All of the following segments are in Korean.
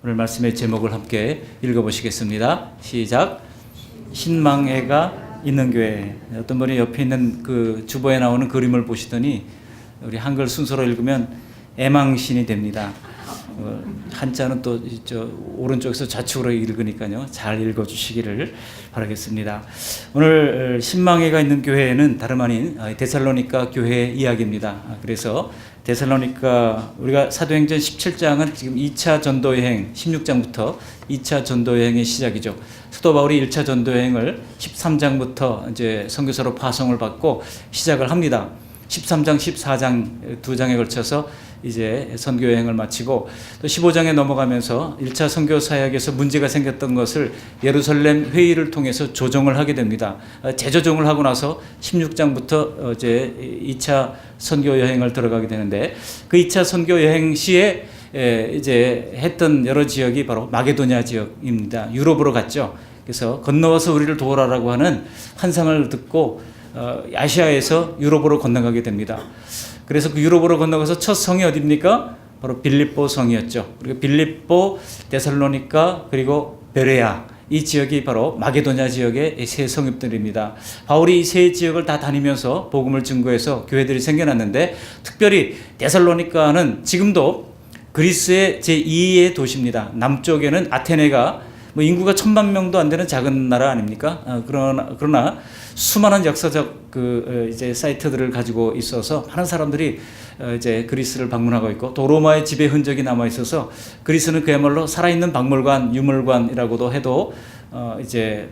오늘 말씀의 제목을 함께 읽어보시겠습니다. 시작. 신망회가 있는 교회. 어떤 분이 옆에 있는 그 주보에 나오는 그림을 보시더니 우리 한글 순서로 읽으면 애망신이 됩니다. 한자는 또 오른쪽에서 좌측으로 읽으니까요. 잘 읽어주시기를 바라겠습니다. 오늘 신망회가 있는 교회는 다름 아닌 데살로니가 교회 이야기입니다. 그래서 데살로니가 우리가 사도행전 17장은 지금 2차 전도여행 16장부터 2차 전도여행의 시작이죠. 사도 바울이 1차 전도여행을 13장부터 이제 선교사로 파송을 받고 시작을 합니다. 13장, 14장 두 장에 걸쳐서 이제 선교 여행을 마치고 또 15장에 넘어가면서 1차 선교 사역에서 문제가 생겼던 것을 예루살렘 회의를 통해서 조정을 하게 됩니다. 재조정을 하고 나서 16장부터 이제 2차 선교 여행을 들어가게 되는데 그 2차 선교 여행 시에 이제 했던 여러 지역이 바로 마게도냐 지역입니다. 유럽으로 갔죠. 그래서 건너와서 우리를 도우라라고 하는 환상을 듣고 아시아에서 유럽으로 건너가게 됩니다. 그래서 그 유럽으로 건너가서 첫 성이 어디입니까? 바로 빌립보 성이었죠. 그리고 빌립보, 데살로니가 그리고 베레아 이 지역이 바로 마게도냐 지역의 세 성읍들입니다. 바울이 이 세 지역을 다 다니면서 복음을 증거해서 교회들이 생겨났는데 특별히 데살로니가는 지금도 그리스의 제2의 도시입니다. 남쪽에는 아테네가 인구가 1000만 명도 안 되는 작은 나라 아닙니까? 그러나 수많은 역사적 이제 사이트들을 가지고 있어서 많은 사람들이 이제 그리스를 방문하고 있고 또 로마의 지배 흔적이 남아 있어서 그리스는 그야말로 살아있는 박물관, 유물관이라고도 해도 이제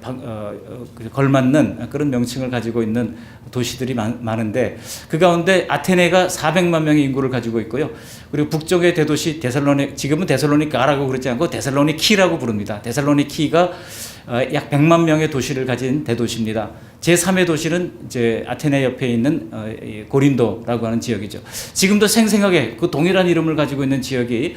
걸맞는 그런 명칭을 가지고 있는 도시들이 많은데 그 가운데 아테네가 400만 명의 인구를 가지고 있고요. 그리고 북쪽의 대도시 지금은 데살로니가라고 그러지 않고 데살로니키라고 부릅니다. 데살로니키가 약 100만 명의 도시를 가진 대도시입니다. 제3의 도시는 이제 아테네 옆에 있는 고린도라고 하는 지역이죠. 지금도 생생하게 그 동일한 이름을 가지고 있는 지역이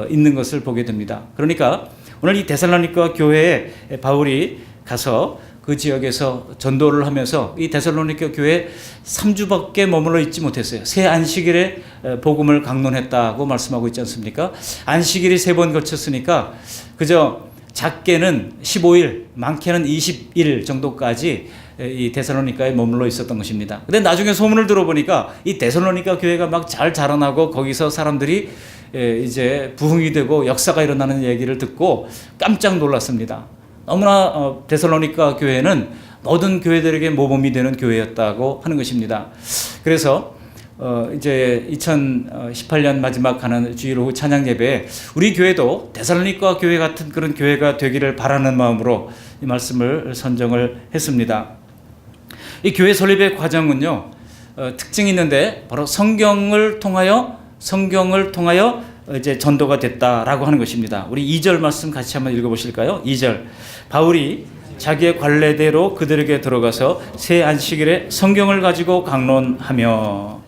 있는 것을 보게 됩니다. 그러니까 오늘 이 데살로니가 교회에 바울이 가서 그 지역에서 전도를 하면서 이 데살로니가 교회에 3주밖에 머물러 있지 못했어요. 새 안식일에 복음을 강론했다고 말씀하고 있지 않습니까? 안식일이 3번 거쳤으니까 그저 작게는 15일, 많게는 20일 정도까지 이 데살로니가에 머물러 있었던 것입니다. 근데 나중에 소문을 들어보니까 이 데살로니가 교회가 막 잘 자라나고 거기서 사람들이 이제 부흥이 되고 역사가 일어나는 얘기를 듣고 깜짝 놀랐습니다. 너무나 데살로니가 교회는 모든 교회들에게 모범이 되는 교회였다고 하는 것입니다. 그래서 이제 2018년 마지막 가는 주일 오후 찬양 예배에 우리 교회도 데살로니가 교회 같은 그런 교회가 되기를 바라는 마음으로 이 말씀을 선정을 했습니다. 이 교회 설립의 과정은요, 특징이 있는데 바로 성경을 통하여 이제 전도가 됐다라고 하는 것입니다. 우리 2절 말씀 같이 한번 읽어보실까요? 2절. 바울이 자기의 관례대로 그들에게 들어가서 새 안식일에 성경을 가지고 강론하며.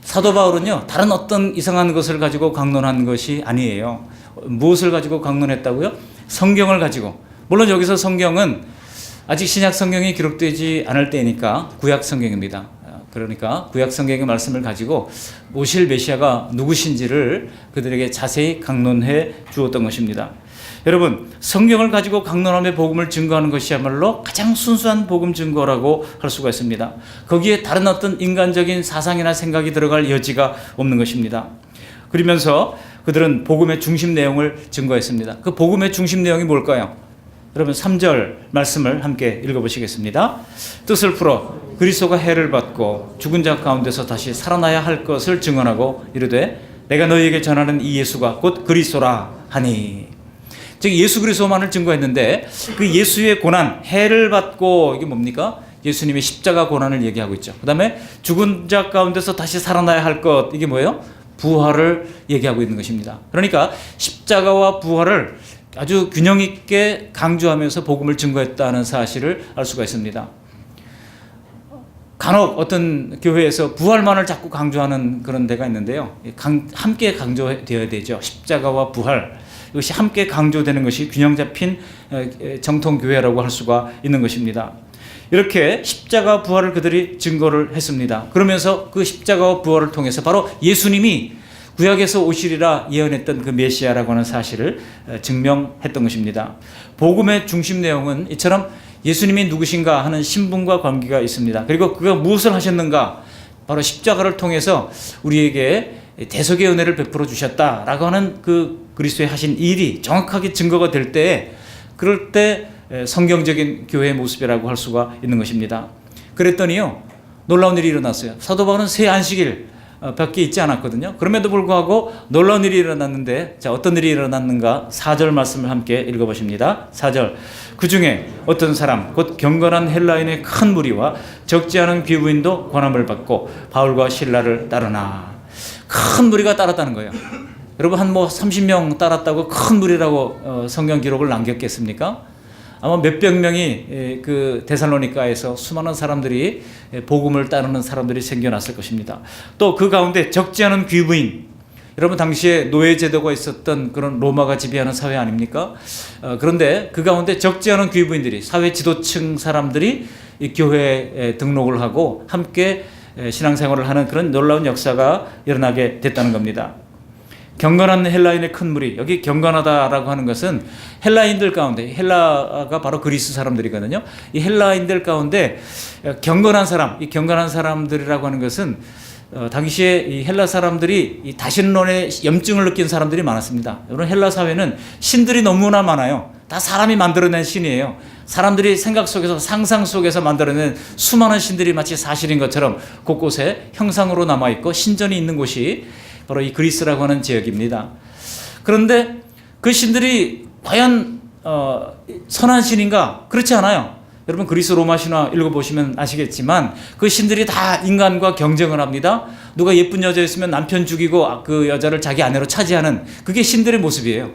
사도 바울은요, 다른 어떤 이상한 것을 가지고 강론한 것이 아니에요. 무엇을 가지고 강론했다고요? 성경을 가지고. 물론 여기서 성경은 아직 신약 성경이 기록되지 않을 때니까 구약 성경입니다. 그러니까 구약 성경의 말씀을 가지고 오실 메시아가 누구신지를 그들에게 자세히 강론해 주었던 것입니다. 여러분, 성경을 가지고 강론하며 복음을 증거하는 것이야말로 가장 순수한 복음 증거라고 할 수가 있습니다. 거기에 다른 어떤 인간적인 사상이나 생각이 들어갈 여지가 없는 것입니다. 그러면서 그들은 복음의 중심 내용을 증거했습니다. 그 복음의 중심 내용이 뭘까요? 여러분 3절 말씀을 함께 읽어보시겠습니다. 뜻을 풀어 그리스도가 해를 받고 죽은 자 가운데서 다시 살아나야 할 것을 증언하고 이르되 내가 너희에게 전하는 이 예수가 곧 그리스도라 하니. 즉 예수 그리스도만을 증거했는데 그 예수의 고난, 해를 받고 이게 뭡니까? 예수님의 십자가 고난을 얘기하고 있죠. 그 다음에 죽은 자 가운데서 다시 살아나야 할 것, 이게 뭐예요? 부활을 얘기하고 있는 것입니다. 그러니까 십자가와 부활을 아주 균형 있게 강조하면서 복음을 증거했다는 사실을 알 수가 있습니다. 간혹 어떤 교회에서 부활만을 자꾸 강조하는 그런 데가 있는데요. 함께 강조되어야 되죠. 십자가와 부활. 이것이 함께 강조되는 것이 균형 잡힌 정통교회라고 할 수가 있는 것입니다. 이렇게 십자가 부활을 그들이 증거를 했습니다. 그러면서 그 십자가와 부활을 통해서 바로 예수님이 구약에서 오시리라 예언했던 그 메시아라고 하는 사실을 증명했던 것입니다. 복음의 중심 내용은 이처럼 예수님이 누구신가 하는 신분과 관계가 있습니다. 그리고 그가 무엇을 하셨는가, 바로 십자가를 통해서 우리에게 대속의 은혜를 베풀어 주셨다라고 하는 그 그리스도의 하신 일이 정확하게 증거가 될 때, 그럴 때 성경적인 교회의 모습이라고 할 수가 있는 것입니다. 그랬더니요, 놀라운 일이 일어났어요. 사도 바울은 새 안식일 밖에 있지 않았거든요. 그럼에도 불구하고 놀라운 일이 일어났는데, 자, 어떤 일이 일어났는가? 4절 말씀을 함께 읽어보십니다. 4절. 그 중에 어떤 사람, 곧 경건한 헬라인의 큰 무리와 적지 않은 귀부인도 권함을 받고 바울과 실라를 따르나. 큰 무리가 따랐다는 거예요. 여러분, 한 30명 따랐다고 큰 무리라고 성경 기록을 남겼겠습니까? 아마 몇백 명이 그 데살로니가에서 수많은 사람들이, 복음을 따르는 사람들이 생겨났을 것입니다. 또 그 가운데 적지 않은 귀부인, 여러분 당시에 노예 제도가 있었던 그런 로마가 지배하는 사회 아닙니까? 그런데 그 가운데 적지 않은 귀부인들이, 사회 지도층 사람들이 이 교회에 등록을 하고 함께 신앙생활을 하는 그런 놀라운 역사가 일어나게 됐다는 겁니다. 경건한 헬라인의 큰 무리, 여기 경건하다라고 하는 것은 헬라인들 가운데, 헬라가 바로 그리스 사람들이거든요. 이 헬라인들 가운데 경건한 사람, 이 경건한 사람들이라고 하는 것은 당시에 이 헬라 사람들이 이 다신론의 염증을 느낀 사람들이 많았습니다. 여러분, 헬라 사회는 신들이 너무나 많아요. 다 사람이 만들어낸 신이에요. 사람들이 생각 속에서, 상상 속에서 만들어낸 수많은 신들이 마치 사실인 것처럼 곳곳에 형상으로 남아있고 신전이 있는 곳이 바로 이 그리스라고 하는 지역입니다. 그런데 그 신들이 과연 선한 신인가? 그렇지 않아요. 여러분, 그리스 로마 신화 읽어보시면 아시겠지만 그 신들이 다 인간과 경쟁을 합니다. 누가 예쁜 여자 있으면 남편 죽이고 그 여자를 자기 아내로 차지하는, 그게 신들의 모습이에요.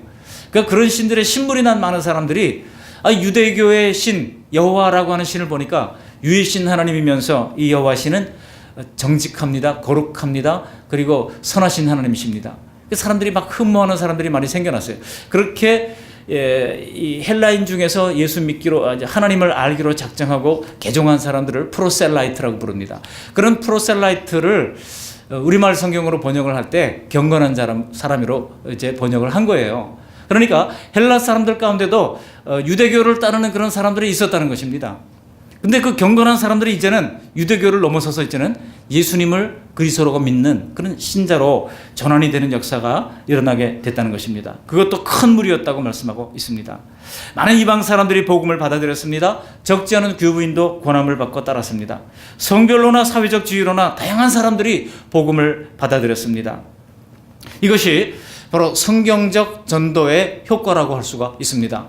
그러니까 그런 신들의 신물이 난 많은 사람들이 유대교의 신 여호와라고 하는 신을 보니까 유일신 하나님이면서 이 여호와 신은 정직합니다, 거룩합니다, 그리고 선하신 하나님이십니다. 사람들이 막 흠모하는 사람들이 많이 생겨났어요. 그렇게 이 헬라인 중에서 예수 믿기로, 하나님을 알기로 작정하고 개종한 사람들을 프로셀라이트라고 부릅니다. 그런 프로셀라이트를 우리말 성경으로 번역을 할 때 경건한 사람으로 이제 번역을 한 거예요. 그러니까 헬라 사람들 가운데도 유대교를 따르는 그런 사람들이 있었다는 것입니다. 근데 그 경건한 사람들이 이제는 유대교를 넘어서서 이제는 예수님을 그리스도로 믿는 그런 신자로 전환이 되는 역사가 일어나게 됐다는 것입니다. 그것도 큰 무리였다고 말씀하고 있습니다. 많은 이방 사람들이 복음을 받아들였습니다. 적지 않은 귀부인도 권함을 받고 따랐습니다. 성별로나 사회적 지위로나 다양한 사람들이 복음을 받아들였습니다. 이것이 바로 성경적 전도의 효과라고 할 수가 있습니다.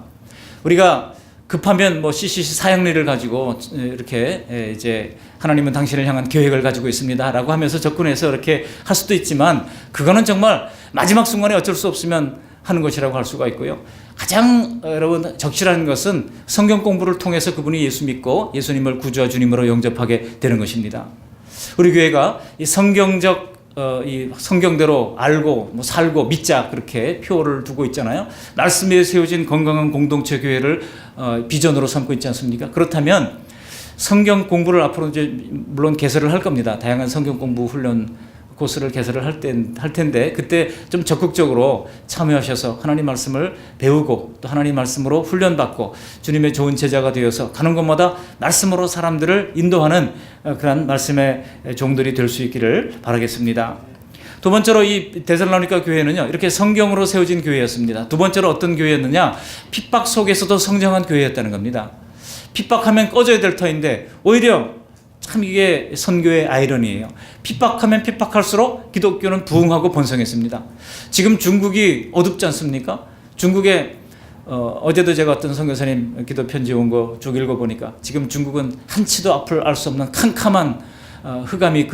우리가 급하면 CCC 사역리를 가지고 이렇게 이제 하나님은 당신을 향한 계획을 가지고 있습니다라고 하면서 접근해서 이렇게 할 수도 있지만, 그거는 정말 마지막 순간에 어쩔 수 없으면 하는 것이라고 할 수가 있고요. 가장 여러분 적실한 것은 성경 공부를 통해서 그분이 예수 믿고 예수님을 구주와 주님으로 영접하게 되는 것입니다. 우리 교회가 이 성경적 이 성경대로 알고 살고 믿자, 그렇게 표를 두고 있잖아요. 말씀에 세워진 건강한 공동체 교회를 비전으로 삼고 있지 않습니까? 그렇다면 성경 공부를 앞으로 이제 물론 개설을 할 겁니다. 다양한 성경 공부 훈련 코스를 개설을 할 텐데, 그때 좀 적극적으로 참여하셔서 하나님 말씀을 배우고 또 하나님 말씀으로 훈련받고 주님의 좋은 제자가 되어서 가는 곳마다 말씀으로 사람들을 인도하는 그런 말씀의 종들이 될 수 있기를 바라겠습니다. 두 번째로 이 데살로니가 교회는요, 이렇게 성경으로 세워진 교회였습니다. 두 번째로 어떤 교회였느냐? 핍박 속에서도 성장한 교회였다는 겁니다. 핍박하면 꺼져야 될 터인데 오히려 참 이게 선교의 아이러니예요. 핍박하면 핍박할수록 기독교는 부흥하고 번성했습니다. 지금 중국이 어둡지 않습니까? 중국에 어제도 제가 어떤 선교사님 기도 편지 온 거 쭉 읽어보니까 지금 중국은 한치도 앞을 알 수 없는 캄캄한 흑암이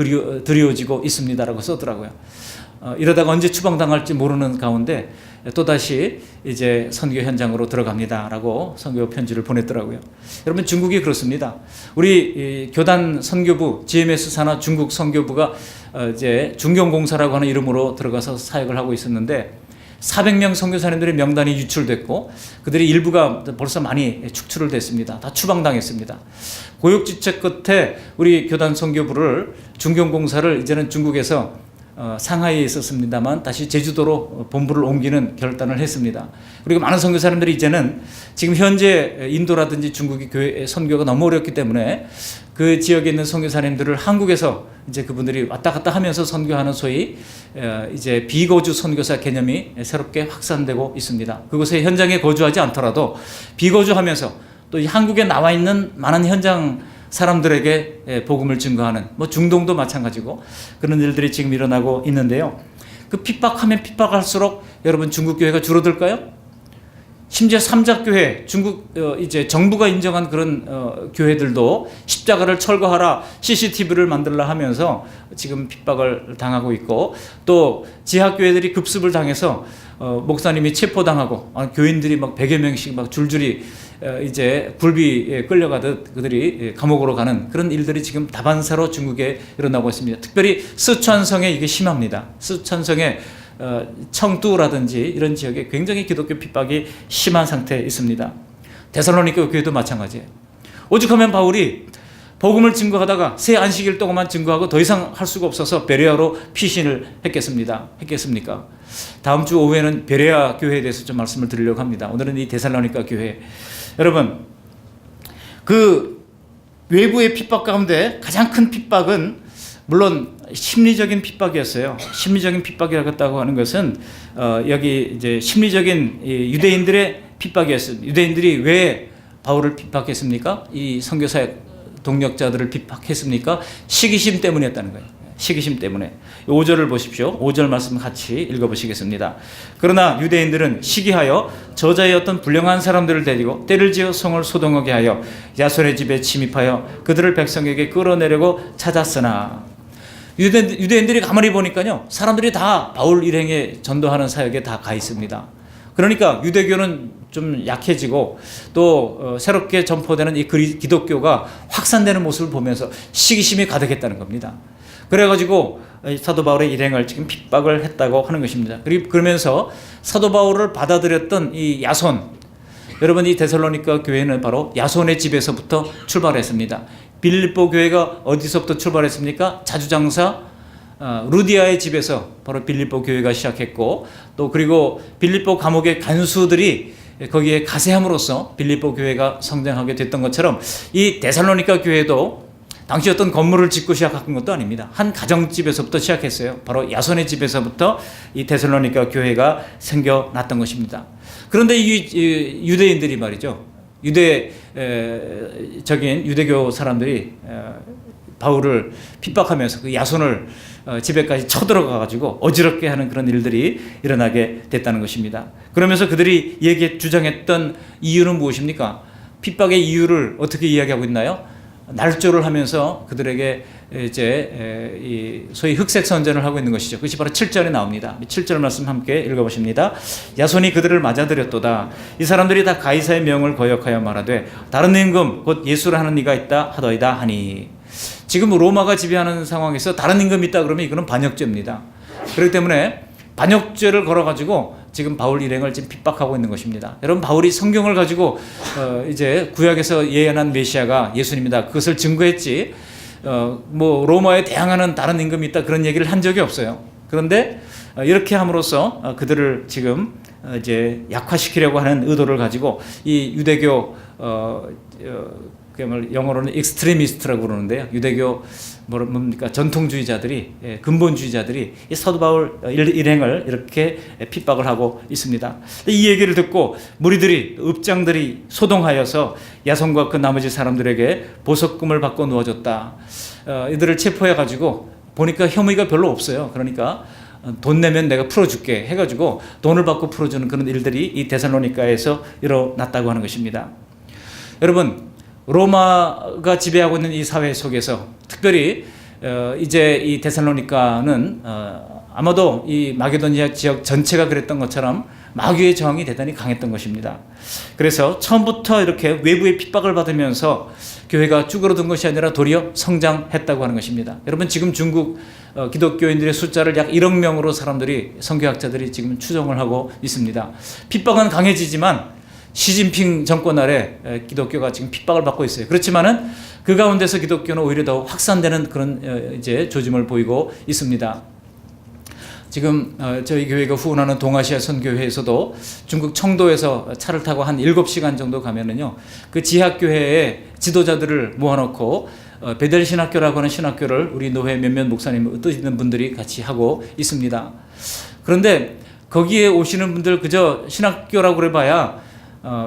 드리워지고 있습니다라고 써더라고요. 이러다가 언제 추방당할지 모르는 가운데 또다시 이제 선교 현장으로 들어갑니다라고 선교 편지를 보냈더라고요. 여러분, 중국이 그렇습니다. 우리 교단 선교부 GMS 산하 중국 선교부가 이제 중경공사라고 하는 이름으로 들어가서 사역을 하고 있었는데 400명 선교사님들의 명단이 유출됐고 그들이 일부가 벌써 많이 축출을 됐습니다. 다 추방당했습니다. 고육지책 끝에 우리 교단 선교부를 중경공사를 이제는 중국에서 상하이에 있었습니다만 다시 제주도로 본부를 옮기는 결단을 했습니다. 그리고 많은 선교사님들이 이제는 지금 현재 인도라든지 중국의 교회 선교가 너무 어렵기 때문에 그 지역에 있는 선교사님들을 한국에서 이제 그분들이 왔다 갔다 하면서 선교하는 소위 이제 비거주 선교사 개념이 새롭게 확산되고 있습니다. 그곳에 현장에 거주하지 않더라도 비거주하면서 또 이 한국에 나와 있는 많은 현장 사람들에게 복음을 증거하는, 뭐 중동도 마찬가지고 그런 일들이 지금 일어나고 있는데요. 그 핍박하면 핍박할수록 여러분 중국 교회가 줄어들까요? 심지어 삼작교회, 중국 이제 정부가 인정한 그런 교회들도 십자가를 철거하라, CCTV를 만들라 하면서 지금 핍박을 당하고 있고, 또 지하교회들이 급습을 당해서 목사님이 체포당하고 교인들이 막 100여 명씩 막 줄줄이 이제 굴비에 끌려가듯 그들이 감옥으로 가는 그런 일들이 지금 다반사로 중국에 일어나고 있습니다. 특별히 스촨성에 이게 심합니다. 스촨성에 청두라든지 이런 지역에 굉장히 기독교 핍박이 심한 상태에 있습니다. 데살로니가 교회도 마찬가지예요. 오죽하면 바울이 복음을 증거하다가 새 안식일 동안만 증거하고 더 이상 할 수가 없어서 베레아로 피신을 했겠습니까? 다음 주 오후에는 베레아 교회에 대해서 좀 말씀을 드리려고 합니다. 오늘은 이 데살로니가 교회. 여러분, 그 외부의 핍박 가운데 가장 큰 핍박은 물론 심리적인 핍박이었어요. 심리적인 핍박이라고 하는 것은 여기 이제 심리적인 유대인들의 핍박이었습니다. 유대인들이 왜 바울을 핍박했습니까? 이 선교사 동력자들을 핍박했습니까? 시기심 때문이었다는 거예요. 시기심 때문에. 5절을 보십시오. 5절 말씀 같이 읽어보시겠습니다. 그러나 유대인들은 시기하여 저자의 어떤 불량한 사람들을 데리고 때를 지어 성을 소동하게 하여 야손의 집에 침입하여 그들을 백성에게 끌어내려고 찾았으나, 유대인들이 가만히 보니까요, 사람들이 다 바울 일행에 전도하는 사역에 다 가 있습니다. 그러니까 유대교는 좀 약해지고 또 새롭게 점포되는 이 기독교가 확산되는 모습을 보면서 시기심이 가득했다는 겁니다. 그래가지고 사도 바울의 일행을 지금 핍박을 했다고 하는 것입니다. 그러면서 사도 바울을 받아들였던 이 야손, 여러분 이 데살로니가 교회는 바로 야손의 집에서부터 출발했습니다. 빌립보 교회가 어디서부터 출발했습니까? 자주장사 루디아의 집에서 바로 빌립보 교회가 시작했고, 또 그리고 빌립보 감옥의 간수들이 거기에 가세함으로써 빌립보 교회가 성장하게 됐던 것처럼 이 데살로니가 교회도 당시 어떤 건물을 짓고 시작한 것도 아닙니다. 한 가정집에서부터 시작했어요. 바로 야손의 집에서부터 이 데살로니가 교회가 생겨났던 것입니다. 그런데 이 유대인들이 말이죠, 유대적인 유대교 사람들이 바울을 핍박하면서 그 야손을 집에까지 쳐들어가 가지고 어지럽게 하는 그런 일들이 일어나게 됐다는 것입니다. 그러면서 그들이 주장했던 이유는 무엇입니까? 핍박의 이유를 어떻게 이야기하고 있나요? 날조를 하면서 그들에게 이제 이 소위 흑색 선전을 하고 있는 것이죠. 그것이 바로 7절에 나옵니다. 7절 말씀 함께 읽어보십니다. 야손이 그들을 맞아들였도다. 이 사람들이 다 가이사의 명을 거역하여 말하되 다른 임금 곧 예수라 하는 이가 있다 하더이다 하니. 지금 로마가 지배하는 상황에서 다른 임금이 있다 그러면 이거는 반역죄입니다. 그렇기 때문에 반역죄를 걸어가지고 지금 바울 일행을 지금 핍박하고 있는 것입니다. 여러분, 바울이 성경을 가지고 이제 구약에서 예언한 메시아가 예수님이다, 그것을 증거했지 뭐 로마에 대항하는 다른 임금이 있다 그런 얘기를 한 적이 없어요. 그런데 이렇게 함으로써 그들을 지금 이제 약화시키려고 하는 의도를 가지고 이 유대교 영어로는 익스트리미스트라고 그러는데요. 유대교 뭡니까? 전통주의자들이, 근본주의자들이 이 사도 바울 일행을 이렇게 핍박을 하고 있습니다. 이 얘기를 듣고 무리들이, 읍장들이 소동하여서 야손과 그 나머지 사람들에게 보석금을 받고 누워줬다. 이들을 체포해가지고 보니까 혐의가 별로 없어요. 그러니까 돈 내면 내가 풀어줄게 해가지고 돈을 받고 풀어주는 그런 일들이 이 데살로니가에서 일어났다고 하는 것입니다. 여러분, 로마가 지배하고 있는 이 사회 속에서 특별히 이제 이 데살로니가는 아마도 이 마게도니아 지역 전체가 그랬던 것처럼 마귀의 저항이 대단히 강했던 것입니다. 그래서 처음부터 이렇게 외부의 핍박을 받으면서 교회가 쭈그러든 것이 아니라 도리어 성장했다고 하는 것입니다. 여러분, 지금 중국 기독교인들의 숫자를 약 1억 명으로 선교학자들이 지금 추정을 하고 있습니다. 핍박은 강해지지만 시진핑 정권 아래 기독교가 지금 핍박을 받고 있어요. 그렇지만은 그 가운데서 기독교는 오히려 더 확산되는 그런 이제 조짐을 보이고 있습니다. 지금 저희 교회가 후원하는 동아시아 선교회에서도 중국 청도에서 차를 타고 한 7시간 정도 가면은요, 그 지하교회의 지도자들을 모아놓고 베델 신학교라고 하는 신학교를 우리 노회 몇몇 목사님 뜻 있는 분들이 같이 하고 있습니다. 그런데 거기에 오시는 분들 그저 신학교라고 그래봐야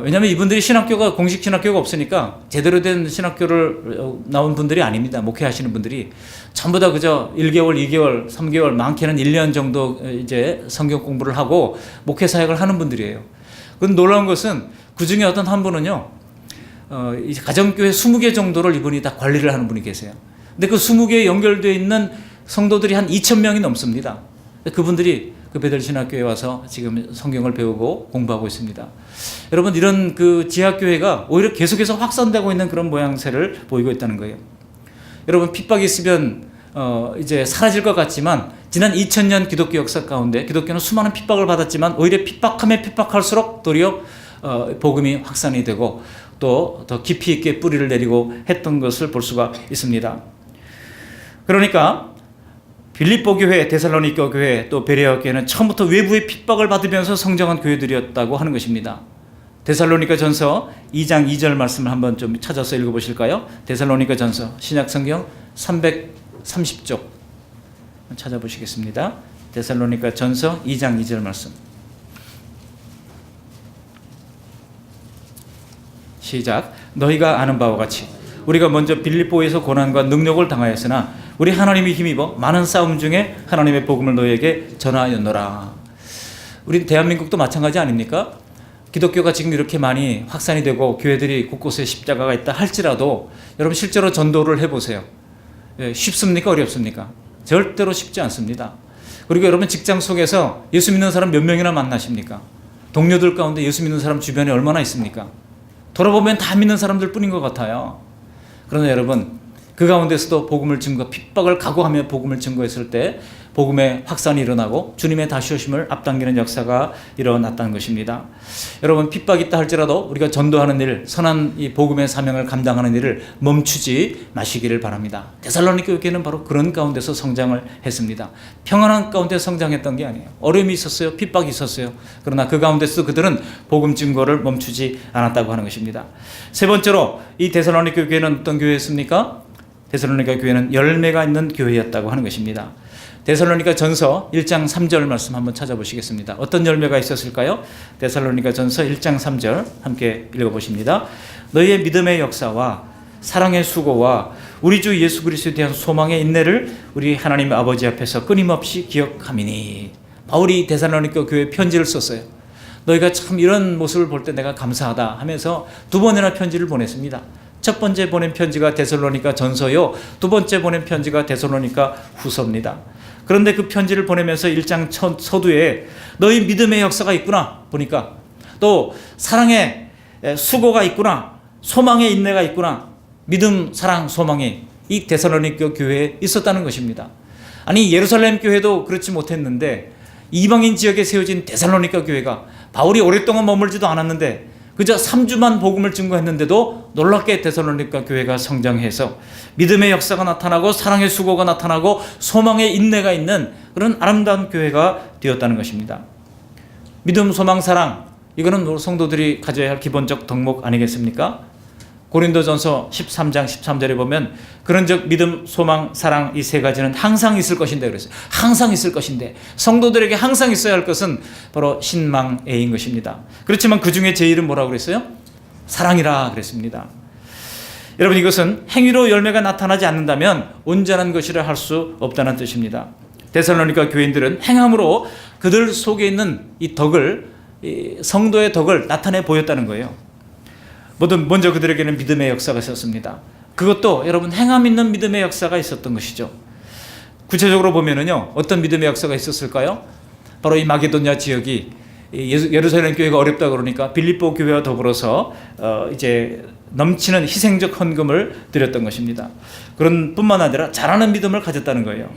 왜냐하면 이분들이 신학교가 공식 신학교가 없으니까 제대로 된 신학교를 나온 분들이 아닙니다. 목회하시는 분들이 전부 다 그저 1개월, 2개월, 3개월, 많게는 1년 정도 이제 성경 공부를 하고 목회 사역을 하는 분들이에요. 그런데 놀라운 것은 그 중에 어떤 한 분은요, 가정교회 20개 정도를 이분이 다 관리를 하는 분이 계세요. 근데 그 20개에 연결되어 있는 성도들이 한 2,000명이 넘습니다. 그분들이 그 베델 신학교에 와서 지금 성경을 배우고 공부하고 있습니다. 여러분, 이런 그 지하교회가 오히려 계속해서 확산되고 있는 그런 모양새를 보이고 있다는 거예요. 여러분, 핍박이 있으면 이제 사라질 것 같지만 지난 2000년 기독교 역사 가운데 기독교는 수많은 핍박을 받았지만 오히려 핍박하면 핍박할수록 도리어 복음이 확산이 되고 또 더 깊이 있게 뿌리를 내리고 했던 것을 볼 수가 있습니다. 그러니까 빌립보 교회, 데살로니가 교회, 또 베레아 교회는 처음부터 외부의 핍박을 받으면서 성장한 교회들이었다고 하는 것입니다. 데살로니가 전서 2장 2절 말씀을 한번 좀 찾아서 읽어보실까요? 데살로니가 전서 신약 성경 330쪽 찾아보시겠습니다. 데살로니가 전서 2장 2절 말씀. 시작. 너희가 아는 바와 같이 우리가 먼저 빌립보에서 고난과 능력을 당하였으나 우리 하나님이 힘입어 많은 싸움 중에 하나님의 복음을 너희에게 전하였노라. 우리 대한민국도 마찬가지 아닙니까? 기독교가 지금 이렇게 많이 확산이 되고 교회들이 곳곳에 십자가가 있다 할지라도 여러분 실제로 전도를 해보세요. 쉽습니까? 어렵습니까? 절대로 쉽지 않습니다. 그리고 여러분 직장 속에서 예수 믿는 사람 몇 명이나 만나십니까? 동료들 가운데 예수 믿는 사람 주변에 얼마나 있습니까? 돌아보면 다 믿는 사람들 뿐인 것 같아요. 그러나 여러분, 그 가운데서도 복음을 증거, 핍박을 각오하며 복음을 증거했을 때 복음의 확산이 일어나고 주님의 다시 오심을 앞당기는 역사가 일어났다는 것입니다. 여러분, 핍박이 있다 할지라도 우리가 전도하는 일, 선한 이 복음의 사명을 감당하는 일을 멈추지 마시기를 바랍니다. 데살로니가 교회는 바로 그런 가운데서 성장을 했습니다. 평안한 가운데 성장했던 게 아니에요. 어려움이 있었어요. 핍박이 있었어요. 그러나 그 가운데서 그들은 복음 증거를 멈추지 않았다고 하는 것입니다. 세 번째로 이 데살로니가 교회는 어떤 교회였습니까? 데살로니가 교회는 열매가 있는 교회였다고 하는 것입니다. 데살로니가 전서 1장 3절 말씀 한번 찾아보시겠습니다. 어떤 열매가 있었을까요? 데살로니가 전서 1장 3절 함께 읽어보십니다. 너희의 믿음의 역사와 사랑의 수고와 우리 주 예수 그리스도에 대한 소망의 인내를 우리 하나님 아버지 앞에서 끊임없이 기억함이니. 바울이 데살로니가 교회에 편지를 썼어요. 너희가 참 이런 모습을 볼 때 내가 감사하다 하면서 2번이나 편지를 보냈습니다. 첫 번째 보낸 편지가 데살로니가 전서요, 두 번째 보낸 편지가 데살로니가 후서입니다. 그런데 그 편지를 보내면서 1장 서두에 너희 믿음의 역사가 있구나 보니까, 또 사랑의 수고가 있구나, 소망의 인내가 있구나, 믿음, 사랑, 소망이 이 데살로니가 교회에 있었다는 것입니다. 아니, 예루살렘 교회도 그렇지 못했는데 이방인 지역에 세워진 데살로니가 교회가 바울이 오랫동안 머물지도 않았는데 그저 3주만 복음을 증거했는데도 놀랍게 데살로니가 교회가 성장해서 믿음의 역사가 나타나고 사랑의 수고가 나타나고 소망의 인내가 있는 그런 아름다운 교회가 되었다는 것입니다. 믿음, 소망, 사랑, 이거는 성도들이 가져야 할 기본적 덕목 아니겠습니까? 고린도전서 13장 13절에 보면 그런즉 믿음, 소망, 사랑 이 세 가지는 항상 있을 것인데 그랬어요. 항상 있을 것인데 성도들에게 항상 있어야 할 것은 바로 신망애인 것입니다. 그렇지만 그 중에 제일은 뭐라고 그랬어요? 사랑이라 그랬습니다. 여러분, 이것은 행위로 열매가 나타나지 않는다면 온전한 것이라 할 수 없다는 뜻입니다. 데살로니가 교인들은 행함으로 그들 속에 있는 이 덕을, 이 성도의 덕을 나타내 보였다는 거예요. 먼저 그들에게는 믿음의 역사가 있었습니다. 그것도 여러분 행함 있는 믿음의 역사가 있었던 것이죠. 구체적으로 보면은요, 어떤 믿음의 역사가 있었을까요? 바로 이 마게도냐 지역이 예루살렘 교회가 어렵다 그러니까 빌립보 교회와 더불어서 이제 넘치는 희생적 헌금을 드렸던 것입니다. 그런 뿐만 아니라 잘하는 믿음을 가졌다는 거예요.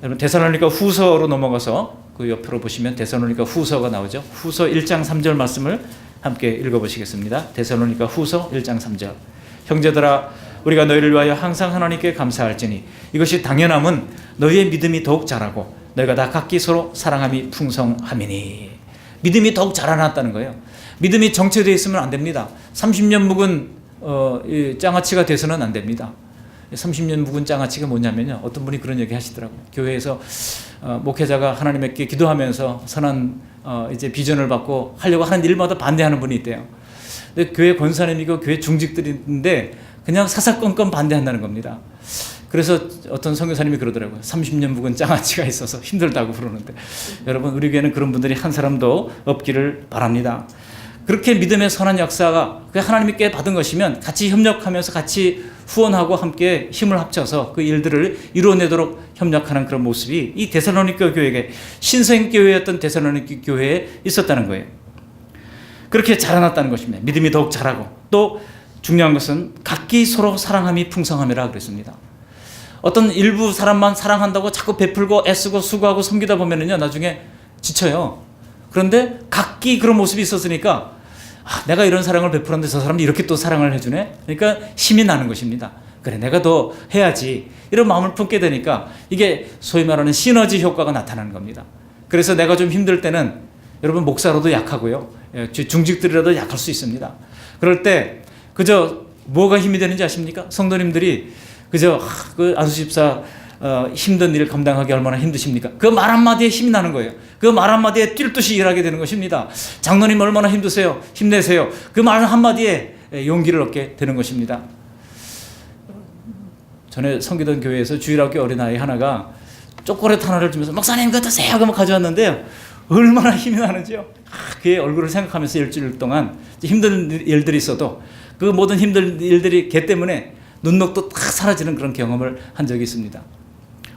여러분, 데살로니가 후서로 넘어가서 그 옆으로 보시면 데살로니가 후서가 나오죠. 후서 1장 3절 말씀을 함께 읽어보시겠습니다. 데살로니가 후서 1장 3절. 형제들아, 우리가 너희를 위하여 항상 하나님께 감사할지니 이것이 당연함은 너희의 믿음이 더욱 자라고 너희가 다 각기 서로 사랑함이 풍성함이니. 믿음이 더욱 자라났다는 거예요. 믿음이 정체되어 있으면 안 됩니다. 30년 묵은 장아찌가 돼서는 안 됩니다. 30년 묵은 장아찌가 뭐냐면요, 어떤 분이 그런 얘기 하시더라고요. 교회에서 목회자가 하나님께 기도하면서 선한 이제 비전을 받고 하려고 하는 일마다 반대하는 분이 있대요. 근데 교회 권사님이고 교회 중직들인데 그냥 사사건건 반대한다는 겁니다. 그래서 어떤 선교사님이 그러더라고요. 30년 묵은 장아찌가 있어서 힘들다고 그러는데, 여러분 우리 교회는 그런 분들이 한 사람도 없기를 바랍니다. 그렇게 믿음의 선한 역사가 하나님께 받은 것이면 같이 협력하면서 같이 후원하고 함께 힘을 합쳐서 그 일들을 이루어내도록 협력하는 그런 모습이 이 데살로니가 교회에게, 신생교회였던 데살로니가 교회에 있었다는 거예요. 그렇게 자라났다는 것입니다. 믿음이 더욱 자라고, 또 중요한 것은 각기 서로 사랑함이 풍성함이라 그랬습니다. 어떤 일부 사람만 사랑한다고 자꾸 베풀고 애쓰고 수고하고 섬기다 보면은요, 나중에 지쳐요. 그런데 각기 그런 모습이 있었으니까 내가 이런 사랑을 베풀었는데 저 사람이 이렇게 또 사랑을 해주네. 그러니까 힘이 나는 것입니다. 그래, 내가 더 해야지, 이런 마음을 품게 되니까 이게 소위 말하는 시너지 효과가 나타나는 겁니다. 그래서 내가 좀 힘들 때는, 여러분 목사로도 약하고요, 중직들이라도 약할 수 있습니다. 그럴 때 그저 뭐가 힘이 되는지 아십니까? 성도님들이 그저 그 안수집사 힘든 일을 감당하기 얼마나 힘드십니까? 그 말 한마디에 힘이 나는 거예요. 그 말 한마디에 뛸 듯이 일하게 되는 것입니다. 장로님 얼마나 힘드세요? 힘내세요. 그 말 한마디에 용기를 얻게 되는 것입니다. 전에 섬기던 교회에서 주일학교 어린아이 하나가 초콜릿 하나를 주면서 목사님 그거 드세요 하고 가져왔는데요, 얼마나 힘이 나는지요. 그의 얼굴을 생각하면서 일주일 동안 힘든 일들이 있어도 그 모든 힘든 일들이 걔 때문에 눈녹도 딱 사라지는 그런 경험을 한 적이 있습니다.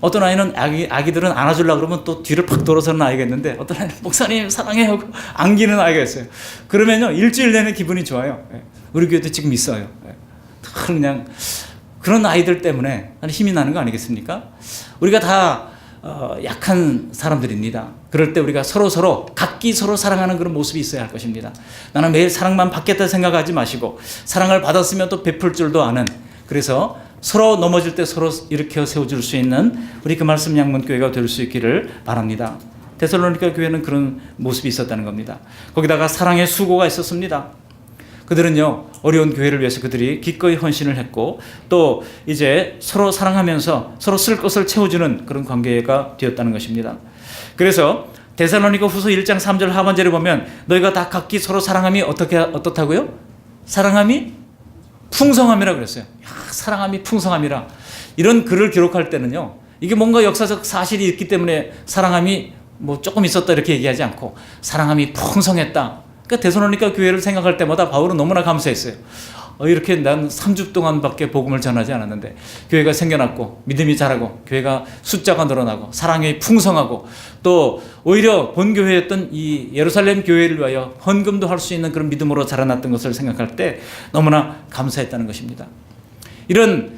어떤 아이는 아기들은 안아주려고 그러면 또 뒤를 팍 돌아서는 아이가 있는데, 어떤 아이는 목사님 사랑해요 하고 안기는 아이가 있어요. 그러면요, 일주일 내내 기분이 좋아요. 우리 교회도 지금 있어요. 그냥 그런 아이들 때문에 힘이 나는 거 아니겠습니까? 우리가 다 약한 사람들입니다. 그럴 때 우리가 서로 각기 서로 사랑하는 그런 모습이 있어야 할 것입니다. 나는 매일 사랑만 받겠다 생각하지 마시고, 사랑을 받았으면 또 베풀 줄도 아는, 그래서 서로 넘어질 때 서로 일으켜 세워줄 수 있는 우리 그 말씀 양문교회가 될 수 있기를 바랍니다. 데살로니가 교회는 그런 모습이 있었다는 겁니다. 거기다가 사랑의 수고가 있었습니다. 그들은요, 어려운 교회를 위해서 그들이 기꺼이 헌신을 했고, 또 이제 서로 사랑하면서 서로 쓸 것을 채워주는 그런 관계가 되었다는 것입니다. 그래서 데살로니가 후서 1장 3절 하반절에 보면 너희가 다 각기 서로 사랑함이 어떻다고요? 사랑함이 풍성함이라 그랬어요. 사랑함이 풍성함이라. 이런 글을 기록할 때는요, 이게 뭔가 역사적 사실이 있기 때문에 사랑함이 뭐 조금 있었다 이렇게 얘기하지 않고 사랑함이 풍성했다. 그러니까 데살로니가 교회를 생각할 때마다 바울은 너무나 감사했어요. 이렇게 난 3주 동안밖에 복음을 전하지 않았는데 교회가 생겨났고 믿음이 자라고 교회가 숫자가 늘어나고 사랑이 풍성하고, 또 오히려 본교회였던 이 예루살렘 교회를 위하여 헌금도 할 수 있는 그런 믿음으로 자라났던 것을 생각할 때 너무나 감사했다는 것입니다. 이런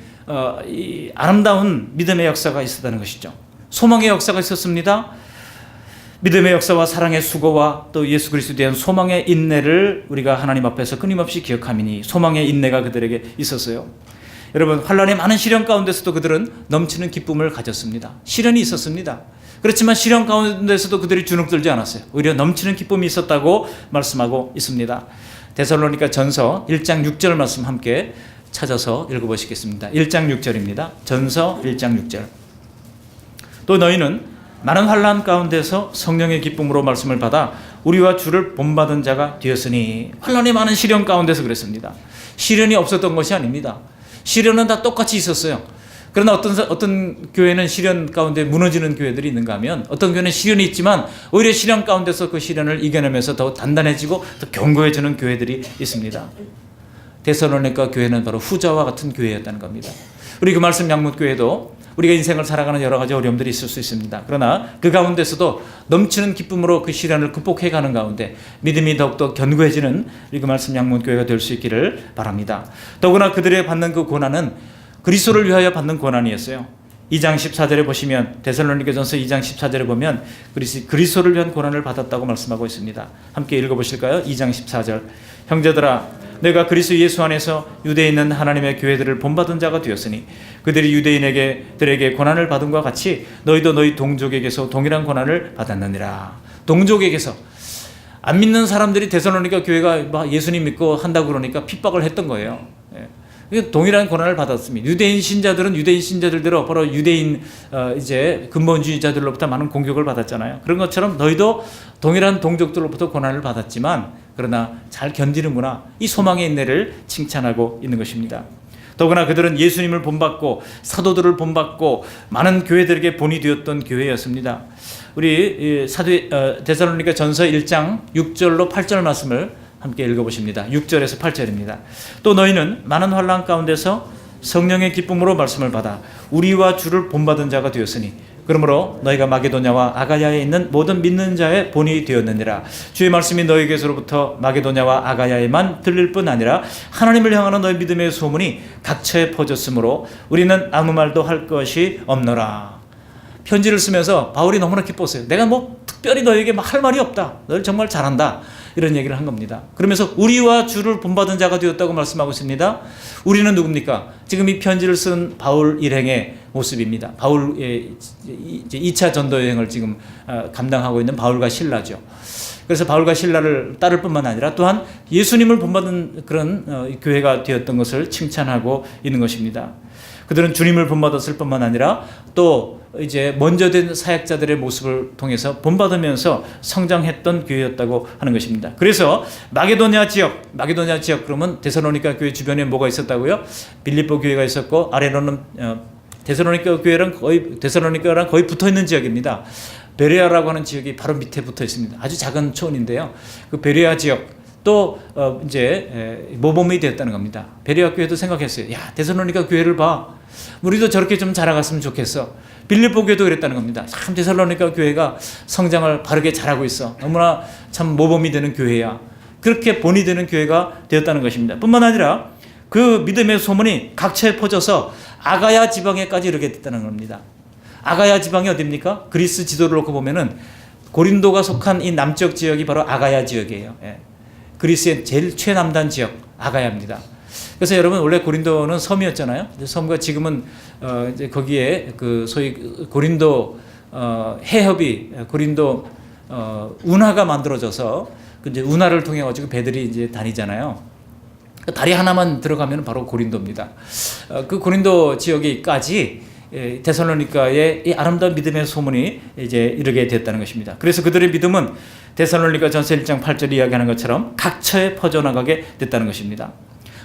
이 아름다운 믿음의 역사가 있었다는 것이죠. 소망의 역사가 있었습니다. 믿음의 역사와 사랑의 수고와 또 예수 그리스도에 대한 소망의 인내를 우리가 하나님 앞에서 끊임없이 기억함이니, 소망의 인내가 그들에게 있었어요. 여러분, 환난의 많은 시련 가운데서도 그들은 넘치는 기쁨을 가졌습니다. 시련이 있었습니다. 그렇지만 시련 가운데서도 그들이 주눅들지 않았어요. 오히려 넘치는 기쁨이 있었다고 말씀하고 있습니다. 데살로니가 전서 1장 6절 말씀 함께 찾아서 읽어보시겠습니다. 1장 6절입니다. 전서 1장 6절. 또 너희는 많은 환난 가운데서 성령의 기쁨으로 말씀을 받아 우리와 주를 본받은 자가 되었으니. 환난이 많은 시련 가운데서 그랬습니다. 시련이 없었던 것이 아닙니다. 시련은 다 똑같이 있었어요. 그러나 어떤 교회는 시련 가운데 무너지는 교회들이 있는가 하면, 어떤 교회는 시련이 있지만 오히려 시련 가운데서 그 시련을 이겨내면서 더 단단해지고 더 견고해지는 교회들이 있습니다. 데살로니가 교회는 바로 후자와 같은 교회였다는 겁니다. 우리 그 말씀 양문교회도 우리가 인생을 살아가는 여러 가지 어려움들이 있을 수 있습니다. 그러나 그 가운데서도 넘치는 기쁨으로 그 시련을 극복해가는 가운데 믿음이 더욱더 견고해지는 우리 그 말씀 양문교회가 될 수 있기를 바랍니다. 더구나 그들의 받는 그 고난은 그리스도를 위하여 받는 고난이었어요. 2장 14절에 보시면 데살로니가전서 2장 14절에 보면 그리스도를 위한 고난을 받았다고 말씀하고 있습니다. 함께 읽어보실까요? 2장 14절 형제들아 내가 그리스도 예수 안에서 유대에 있는 하나님의 교회들을 본받은 자가 되었으니 그들이 유대인들에게 고난을 받은 것과 같이 너희도 너희 동족에게서 동일한 고난을 받았느니라. 동족에게서 안 믿는 사람들이 데살로니가 교회가 막 예수님 믿고 한다고 그러니까 핍박을 했던 거예요. 동일한 고난을 받았습니다. 유대인 신자들은 유대인 신자들대로 바로 유대인 이제 근본주의자들로부터 많은 공격을 받았잖아요. 그런 것처럼 너희도 동일한 동족들로부터 고난을 받았지만 그러나 잘 견디는구나. 이 소망의 인내를 칭찬하고 있는 것입니다. 더구나 그들은 예수님을 본받고 사도들을 본받고 많은 교회들에게 본이 되었던 교회였습니다. 우리 데살로니가 전서 1장 6절로 8절 말씀을 함께 읽어보십니다. 6절에서 8절입니다. 또 너희는 많은 환난 가운데서 성령의 기쁨으로 말씀을 받아 우리와 주를 본받은 자가 되었으니 그러므로 너희가 마게도냐와 아가야에 있는 모든 믿는 자의 본이 되었느니라. 주의 말씀이 너희에게서로부터 마게도냐와 아가야에만 들릴 뿐 아니라 하나님을 향하는 너희 믿음의 소문이 각처에 퍼졌으므로 우리는 아무 말도 할 것이 없노라. 편지를 쓰면서 바울이 너무나 기뻤어요. 내가 뭐 특별히 너에게 할 말이 없다. 너를 정말 잘한다. 이런 얘기를 한 겁니다. 그러면서 우리와 주를 본받은 자가 되었다고 말씀하고 있습니다. 우리는 누굽니까? 지금 이 편지를 쓴 바울 일행의 모습입니다. 바울의 2차 전도 여행을 지금 감당하고 있는 바울과 실라죠. 그래서 바울과 실라를 따를 뿐만 아니라 또한 예수님을 본받은 그런 교회가 되었던 것을 칭찬하고 있는 것입니다. 그들은 주님을 본받았을 뿐만 아니라 또 이제 먼저 된 사역자들의 모습을 통해서 본받으면서 성장했던 교회였다고 하는 것입니다. 그래서 마게도냐 지역 그러면 데살로니가 교회 주변에 뭐가 있었다고요? 빌립보 교회가 있었고 아래로는 데살로니가랑 거의 붙어 있는 지역입니다. 베레아라고 하는 지역이 바로 밑에 붙어 있습니다. 아주 작은 촌인데요. 그 베레아 지역 또 이제 모범이 되었다는 겁니다. 베레아 교회도 생각했어요. 야, 데살로니가 교회를 봐. 우리도 저렇게 좀 자라갔으면 좋겠어. 빌립보 교회도 그랬다는 겁니다. 참 데살로니가 교회가 성장을 바르게 잘하고 있어. 너무나 참 모범이 되는 교회야. 그렇게 본이 되는 교회가 되었다는 것입니다. 뿐만 아니라 그 믿음의 소문이 각처에 퍼져서 아가야 지방에까지 이르게 됐다는 겁니다. 아가야 지방이 어디입니까? 그리스 지도를 놓고 보면은 고린도가 속한 이 남쪽 지역이 바로 아가야 지역이에요. 그리스의 제일 최남단 지역 아가야입니다. 그래서 여러분 원래 고린도는 섬이었잖아요. 섬과 지금은 이제 거기에 그 소위 고린도 해협이 고린도 운하가 만들어져서 이제 운하를 통해 가지고 배들이 이제 다니잖아요. 다리 하나만 들어가면 바로 고린도입니다. 그 고린도 지역에까지 데살로니가의 이 아름다운 믿음의 소문이 이제 이르게 됐다는 것입니다. 그래서 그들의 믿음은 데살로니가 전서 1장 8절이 이야기하는 것처럼 각처에 퍼져나가게 됐다는 것입니다.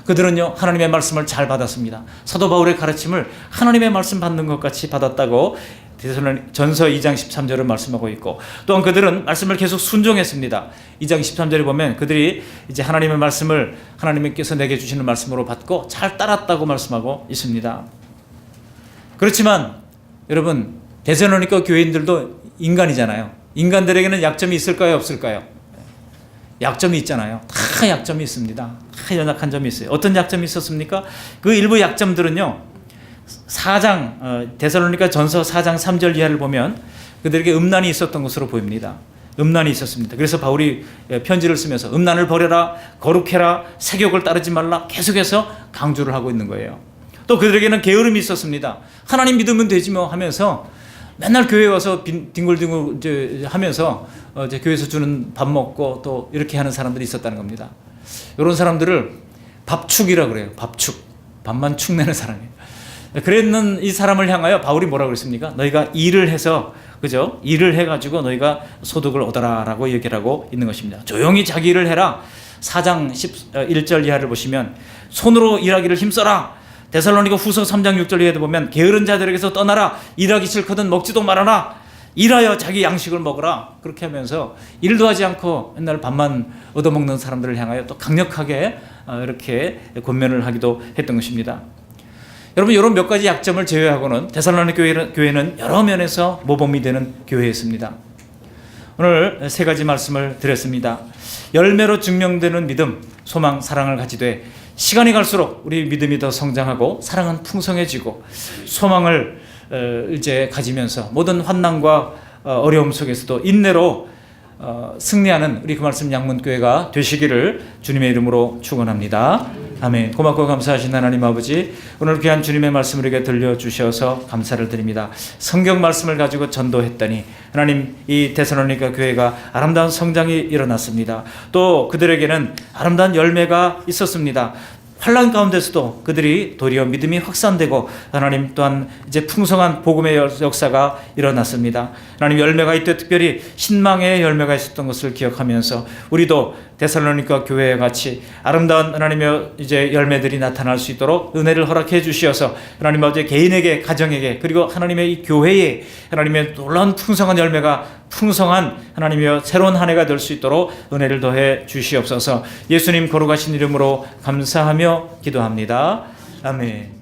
그들은요 하나님의 말씀을 잘 받았습니다. 사도 바울의 가르침을 하나님의 말씀 받는 것 같이 받았다고 데살로니가 전서 2장 13절을 말씀하고 있고, 또한 그들은 말씀을 계속 순종했습니다. 2장 13절에 보면 그들이 이제 하나님의 말씀을 하나님께서 내게 주시는 말씀으로 받고 잘 따랐다고 말씀하고 있습니다. 그렇지만 여러분 데살로니가 교회인들도 인간이잖아요. 인간들에게는 약점이 있을까요, 없을까요? 약점이 있잖아요. 다 약점이 있습니다. 다 연약한 점이 있어요. 어떤 약점이 있었습니까? 그 일부 약점들은요 4장 데살로니가 전서 4장 3절 이하를 보면 그들에게 음란이 있었던 것으로 보입니다. 음란이 있었습니다. 그래서 바울이 편지를 쓰면서 음란을 버려라, 거룩해라, 색욕을 따르지 말라 계속해서 강조를 하고 있는 거예요. 또 그들에게는 게으름이 있었습니다. 하나님 믿으면 되지 뭐 하면서 맨날 교회에 와서 뒹굴뒹굴 하면서 교회에서 주는 밥 먹고 또 이렇게 하는 사람들이 있었다는 겁니다. 이런 사람들을 밥축이라고 그래요. 밥축. 밥만 축내는 사람이에요. 그랬는 이 사람을 향하여 바울이 뭐라고 그랬습니까? 너희가 일을 해서, 그죠? 일을 해가지고 너희가 소득을 얻어라라고 얘기를 하고 있는 것입니다. 조용히 자기 일을 해라. 4장 1절 이하를 보시면 손으로 일하기를 힘써라. 데살로니가 후서 3장 6절 이하에 보면 게으른 자들에게서 떠나라. 일하기 싫거든 먹지도 말아라. 일하여 자기 양식을 먹어라. 그렇게 하면서 일도 하지 않고 맨날 밥만 얻어먹는 사람들을 향하여 또 강력하게 이렇게 권면을 하기도 했던 것입니다. 여러분 이런 몇 가지 약점을 제외하고는 데살로니가 교회는 여러 면에서 모범이 되는 교회였습니다. 오늘 세 가지 말씀을 드렸습니다. 열매로 증명되는 믿음, 소망, 사랑을 가지되 시간이 갈수록 우리 믿음이 더 성장하고 사랑은 풍성해지고 소망을 이제 가지면서 모든 환난과 어려움 속에서도 인내로 승리하는 우리 그 말씀 양문교회가 되시기를 주님의 이름으로 축원합니다. 아멘. 고맙고 감사하신 하나님 아버지, 오늘 귀한 주님의 말씀을 우리에게 들려주셔서 감사를 드립니다. 성경 말씀을 가지고 전도했더니 하나님, 이 데살로니가 교회가 아름다운 성장이 일어났습니다. 또 그들에게는 아름다운 열매가 있었습니다. 환난 가운데서도 그들이 도리어 믿음이 확산되고 하나님 또한 이제 풍성한 복음의 역사가 일어났습니다. 하나님, 열매가 이때 특별히 신망의 열매가 있었던 것을 기억하면서 우리도 데살로니가 교회와 같이 아름다운 하나님의 이제 열매들이 나타날 수 있도록 은혜를 허락해 주시어서 하나님 아버지, 개인에게, 가정에게, 그리고 하나님의 이 교회에 하나님의 놀라운 풍성한 열매가 풍성한 하나님의 새로운 한 해가 될 수 있도록 은혜를 더해 주시옵소서. 예수님 거룩하신 이름으로 감사하며 기도합니다. 아멘.